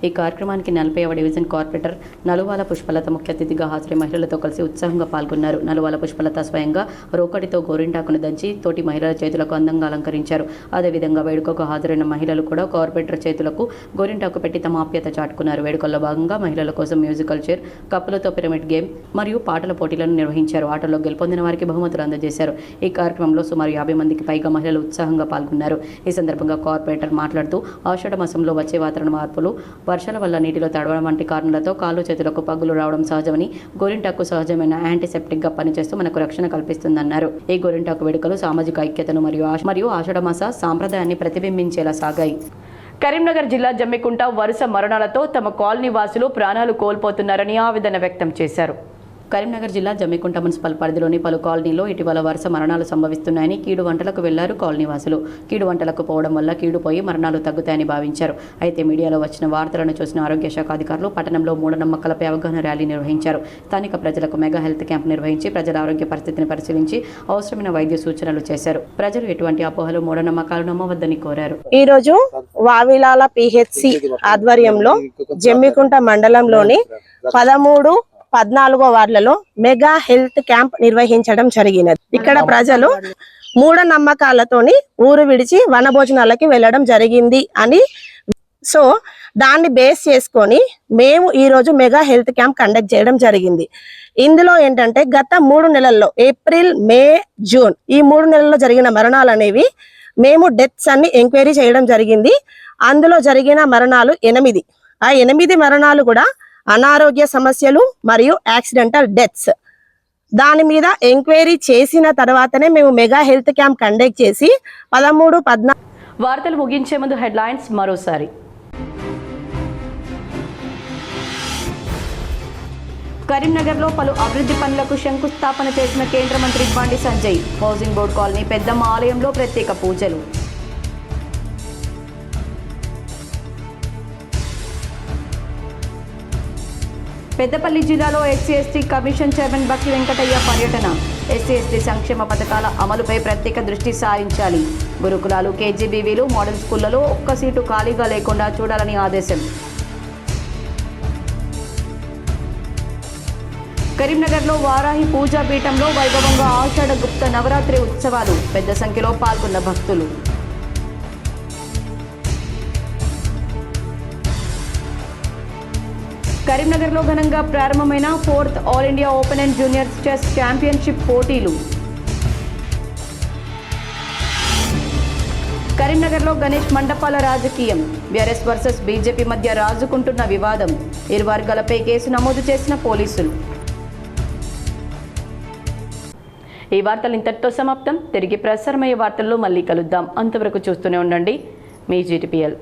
ఈ కార్యక్రమానికి 40వ డివిజన్ కార్పొరేటర్ నలువాల పుష్పలత ముఖ్య అతిథిగా హాజరై మహిళలతో కలిసి ఉత్సాహంగా పాల్గొన్నారు. నలువాల పుష్పలత స్వయంగా రోకడితో గోరింటాకును దంచి తోటి మహిళల చేతులకు అందంగా అలంకరించారు. అదేవిధంగా వేడుకకు హాజరైన మహిళలు కూడా కార్పొరేటర్ చేతులకు గోరింటాకు పెట్టి తమ ఆప్యాయత చాటుకున్నారు. వేడుకల్లో భాగంగా మహిళల కోసం మ్యూజికల్ చైర్, కప్పులతో పిరమిడ్ గేమ్ మరియు పాటల పోటీలను నిర్వహించారు. ఆటల్లో గెలుపొందిన వారికి బహుమతులు అందజేశారు. ఈ కార్యక్రమంలో సుమారు 50 మందికి పైగా మహిళలు ఉత్సాహంగా పాల్గొన్నారు. ఈ సందర్భంగా కార్పొరేటర్ మాట్లాడుతూ ఆషాఢ మాసంలో వచ్చే వాతావరణ మార్పులు, వర్షాల వల్ల నీటిలో తడవడం వంటి కారణాలతో కాళ్ళు చేతులకు పగులు రావడం సహజమని, గోరింటాకు సహజమైన యాంటీసెప్టిక్ గా పనిచేస్తూ మనకు రక్షణ కల్పిస్తుందన్నారు. ఈ గోరింటాకు వేడుకలు సామాజిక ఐక్యతను మరియు ఆషాఢ మాస సాంప్రదాయాన్ని ప్రతిబింబించేలా సాగాయి. కరీంనగర్ జిల్లా జమ్మికుంట వరుస మరణాలతో తమ కాలనీ వాసులు ప్రాణాలు కోల్పోతున్నారని ఆవేదన వ్యక్తం చేశారు. కరీంనగర్ జిల్లా జమ్మికుంట మున్సిపల్ పరిధిలోని పలు కాలనీల్లో ఇటీవల వరుస మరణాలు సంభవిస్తున్నాయని కీడు వంటలకు వెళ్లారు కాలనీవాసులు. కీడు వంటలకు పోవడం వల్ల కీడుపోయి మరణాలు తగ్గుతాయని భావించారు. అయితే మీడియాలో వచ్చిన వార్తలను చూసిన ఆరోగ్య శాఖ అధికారులు పట్టణంలో మూఢనమ్మకాలపై అవగాహన ర్యాలీ నిర్వహించారు. స్థానిక ప్రజలకు మెగా హెల్త్ క్యాంప్ నిర్వహించి ప్రజల ఆరోగ్య పరిస్థితిని పరిశీలించి అవసరమైన వైద్య సూచనలు చేశారు. ప్రజలు ఎటువంటి అపోహలు మూఢనమ్మకాలు నమ్మవద్దని కోరారు.
ఈ రోజు వావిలాల పిహెచ్సి ఆధ్వర్యంలో జమ్మికుంట మండలంలోని 13, 14 వార్డులలో మెగా హెల్త్ క్యాంప్ నిర్వహించడం జరిగినది. ఇక్కడ ప్రజలు మూఢనమ్మకాలతోని ఊరు విడిచి వనభోజనాలకి వెళ్ళడం జరిగింది అని సో దాన్ని బేస్ చేసుకొని మేము ఈ రోజు మెగా హెల్త్ క్యాంప్ కండక్ట్ చేయడం జరిగింది. ఇందులో ఏంటంటే గత 3 నెలల్లో ఏప్రిల్, మే, జూన్ ఈ 3 నెలల్లో జరిగిన మరణాలు అనేవి మేము డెత్స్ అన్ని ఎంక్వైరీ చేయడం జరిగింది. అందులో జరిగిన మరణాలు 8. ఆ 8 మరణాలు కూడా అనారోగ్య సమస్యలు మరియు యాక్సిడెంటల్ డెత్స్. దాని మీద ఎంక్వైరీ చేసిన తర్వాతనే మేము మెగా హెల్త్ క్యాంప్ కండక్ట్ చేసి 13, 14
వార్తలు ముగించే ముందు హెడ్లైన్స్ మరోసారి. కరీంనగర్లో పలు అభివృద్ధి పనులకు శంకుస్థాపన చేసిన కేంద్ర మంత్రి Bandi Sanjay. Housing board colony పెద్దమ్మ ఆలయంలో ప్రత్యేక పూజలు. పెద్దపల్లి జిల్లాలో ఎస్సీ/ఎస్టీ కమిషన్ చైర్మన్ బక్కి వెంకటయ్య పర్యటన. ఎస్సీ/ఎస్టీ సంక్షేమ పథకాల అమలుపై ప్రత్యేక దృష్టి సారించాలి. గురుకులాలు, కేజీబీవీలు, మోడల్ స్కూళ్లలో ఒక్క సీటు ఖాళీగా లేకుండా చూడాలని ఆదేశం. కరీంనగర్లో వారాహి పూజా పీఠంలో వైభవంగా ఆషాఢ గుప్త నవరాత్రి ఉత్సవాలు. పెద్ద సంఖ్యలో పాల్గొన్న భక్తులు. కరీంనగర్లో ఘనంగా ప్రారంభమైన 4th all India open and junior chess championship పోటీలు. కరీంనగర్లో గణేష్ మండపాల రాజకీయం. బీఆర్ఎస్ వర్సెస్ బీజేపీ మధ్య రాజుకుంటున్న వివాదం. ఇరు వర్గాలపై కేసు నమోదు చేసిన పోలీసులు. ఈ వార్తలు ఇంతటితో సమాప్తం. తిరిగి ప్రసారమయ్యే వార్తల్లో మళ్ళీ కలుద్దాం. అంతవరకు చూస్తూనే ఉండండి మీ GTPL.